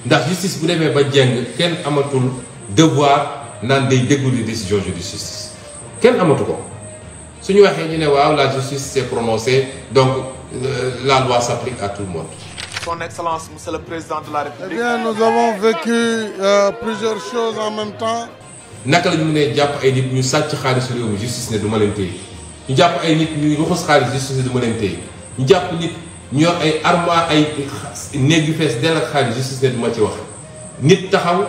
ndax justice bu demee ba jeng kenn amatul devoir naan day déglu di décision de justice kenn amatu ko suñu waxee ñu ne waaw la justice s'est prononcée donc la loi s'applique à tout le monde. Son Excellence, Monsieur le Président de la République. Eh bien, nous avons vécu plusieurs choses en même temps. naka la ñu mënee jàpp ay nit ñu sàcc xaalisu réew mi justice ne du ma leen téye ñu jàpp ay nit ñuy ruxus xaalis justice ne du ma leen téye ñu jàpp nit ñu yor ay armoire ay néeg yu fees dell ak xaalis justice ne du ma ci wax nit taxaw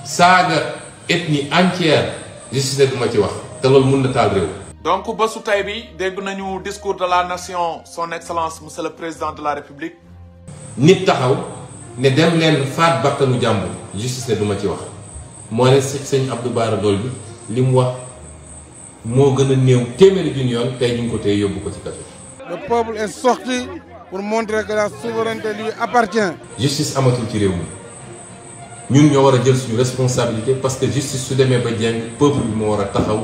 saaga ethnie entière justice ne du ma ci wax te loolu mën na taal réew. donc bésu tey bi dégg nañu discours de la nation son excellence monsieur le président de la république. nit taxaw ne dem leen faat bakkanu jàmbur justice ne du ma ci wax moo ne sëñ Abdou Bara Dolly bi li mu wax moo gën a néew téeméeri junni yoon tey ñu ngi ko téye yóbbu ko ci kaso. Le peuple est sorti pour montrer que la souveraineté lui appartient. justice amatul ci réew mi ñun ñoo war a jël suñu responsabilité parce que justice su demee ba jeng peuple bi moo war a taxaw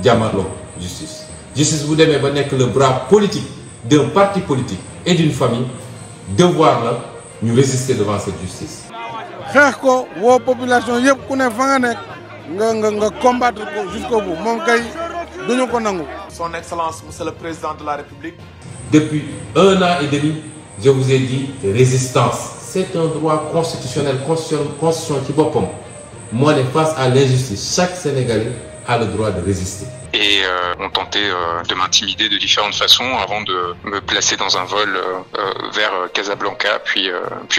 jàmmarloo justice. justice bu demee ba nekk le bras politique d'un parti politique et d'une famille devoir la ñu résister devant cette justice. xeex ko woo population yëpp ku ne fa nga nekk nga combattre ko jusqu'au bout moom kay duñu ko nangu. Son Excellence monsieur le président de la République. Depuis 1 an et demi je vous ai dit résistance c'est un droit constitutionnel constitution ci boppam moo ne face à l'injustice chaque Sénégalais a le droit de résister. Et ont tenté de m'intimider de différentes façons avant de me placer dans un vol vers Casablanca puis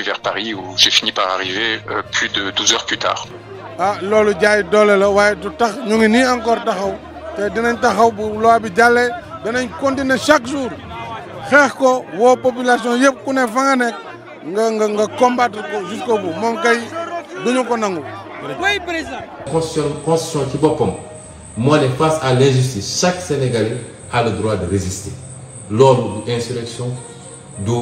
vers Paris où j'ai fini par arriver plus de 12 heures plus tard. ah loolu jaay doole la waaye du tax ñu ngi nii encore taxaw te dinañ taxaw bu loi bi jàllee danañ continuer chaque jour xeex ko woo population yëpp ku ne fa nga nekk nga combattre ko jusqu'au bout moom kay duñu ko nangu. oui président. constitution ci boppam moo ne face à l'injustice chaque Sénégalais a le droit de résister loolu du insurrection du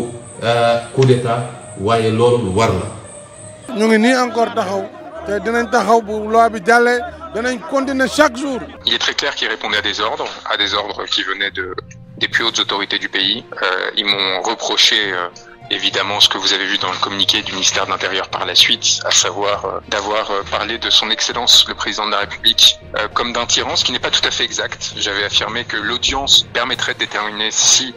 coup d'état waaye loolu lu war la. ñu ngi nii encore taxaw te dinañ taxaw bu loi bi jàllee danañ continuer chaque jour. Il est très clair qu'il répondait à des ordres qui venaient des plus hautes autorités du pays. Ils m'ont reproché évidemment ce que vous avez vu dans le communiqué du ministère de l'Intérieur par la suite, à savoir d'avoir parlé de son Excellence le Président de la République comme d'un tyran, ce qui n'est pas tout à fait exact. J'avais affirmé que l'audience permettrait de déterminer si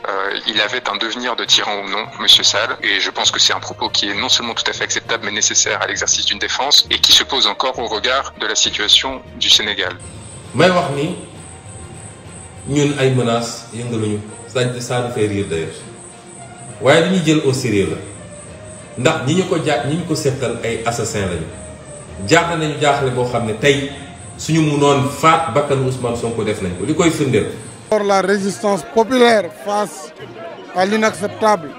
il avait un devenir de tyran ou non, Monsieur Sall, et je pense que c'est un propos qui est non seulement tout à fait acceptable mais nécessaire à l'exercice d'une défense et qui se pose encore au regard de la situation du Sénégal. may wax ni ñun ay menaces yëngaluñu ça nous fait rire d'ailleurs waaye dañuy jël au sérieux la ndax ñi ñu ko seetal ay assassins lañu jaaxle nañu jaaxle boo xam ne tey suñu mënoon faat bakkanu Ousmane Sonko def nañ ko li koy firndeel. La résistance populaire face à l'inacceptable,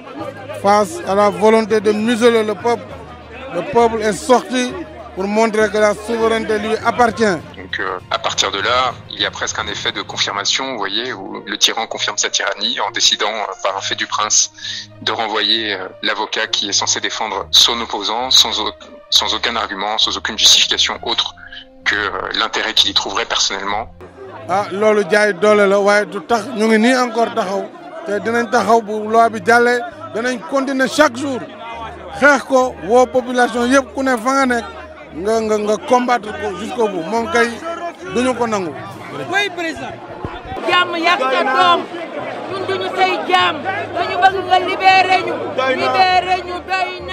face à la volonté de museler le peuple est sorti pour montrer que la souveraineté lui appartient. Donc à partir de là, il y a presque un effet de confirmation, vous voyez, où le tyran confirme sa tyrannie en décidant par un fait du prince de renvoyer l'avocat qui est censé défendre son opposant sans aucun argument, sans aucune justification autre que l'intérêt qu'il y trouverait personnellement. ah loolu jaay doole la waaye du tax ñu ngi nii encore taxaw te dinañ taxaw bu loi bi jàllee danañ continuer chaque jour xeex ko woo population yëpp ku ne fa nga nekk nga combattre ko jusqu'au bout moom kay duñu ko nangu. oui président. jàmm yàq sa doom ñun duñu say jaam dañu bëgg nga libéré ñu doy na